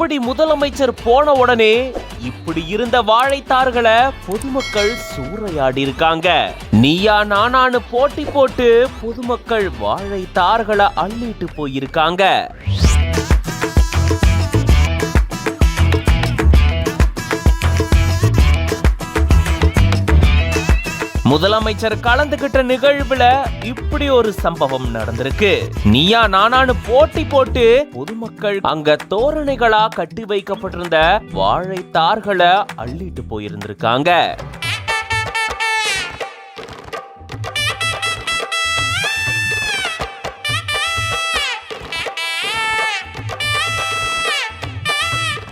இப்படி முதலமைச்சர் போன உடனே இப்படி இருந்த வாழைத்தார்களை பொதுமக்கள் சூறையாடி இருக்காங்க. நீயா நானானு போட்டி போட்டு பொதுமக்கள் வாழைத்தார்களை அள்ளிட்டு போயிருக்காங்க. முதலமைச்சர் கலந்துகிட்ட நிகழ்வுல இப்படி ஒரு சம்பவம் நடந்திருக்கு. நீயா நானானு போட்டி போட்டு பொதுமக்கள் அங்க தோரணைகளா கட்டி வைக்கப்பட்டிருந்த வாழைத்தார்களை அள்ளிட்டு போயிருந்திருக்காங்க.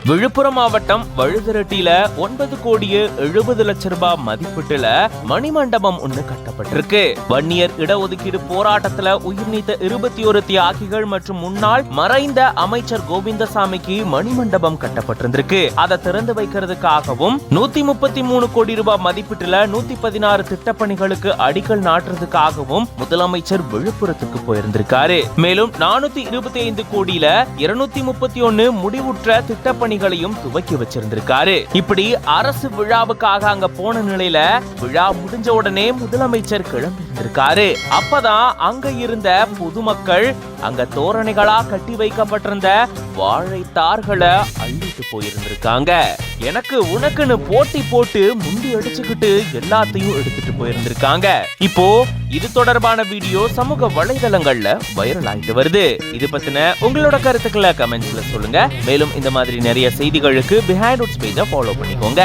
விழுப்புரம் மாவட்டம் வழுதிரட்டியில 9,70,00,000 ரூபாய் மதிப்பீட்டுல மணிமண்டபம் ஒண்ணு கட்டப்பட்டிருக்கு. வன்னியர் இடஒதுக்கீடு போராட்டத்துல உயிர் நீத்த 21 தியாகிகள் மற்றும் முன்னாள் மறைந்த அமைச்சர் கோவிந்தசாமிக்கு மணிமண்டபம் கட்டப்பட்டிருந்திருக்கு. அதை திறந்து வைக்கிறதுக்காகவும் 133 கோடி ரூபாய் மதிப்பீட்டுல 116 திட்டப்பணிகளுக்கு அடிக்கல் நாட்டுறதுக்காகவும் முதலமைச்சர் விழுப்புரத்துக்கு போயிருந்திருக்காரு. மேலும் 425 கோடியில 231 முடிவுற்ற திட்டப்பணி துவக்கி வச்சிருந்திருக்காரு. இப்படி அரசு விழாவுக்காக அங்க போன நிலையில விழா முடிஞ்ச உடனே முதலமைச்சர் கிளம்பி இருந்திருக்காரு. அப்பதான் அங்க இருந்த பொதுமக்கள் அங்க தோரணைகளா கட்டி வைக்கப்பட்டிருந்த வாழைத்தார்களை அள்ளிட்டு போயிருந்திருக்காங்க. எனக்கு உனக்குன்னு போட்டி போட்டு முண்டி அடிச்சுக்கிட்டு எல்லாத்தையும் எடுத்துட்டு போயிருந்திருக்காங்க. இப்போ இது தொடர்பான வீடியோ சமூக வலைதளங்கள்ல வைரல் ஆயிட்டு வருது. இது பத்தின உங்களோட கருத்துக்களை கமெண்ட்ஸ்ல சொல்லுங்க. மேலும் இந்த மாதிரி நிறைய செய்திகளுக்கு பிஹைண்ட் ரூட்ஸ் பேஜை ஃபாலோ பண்ணிக்கோங்க.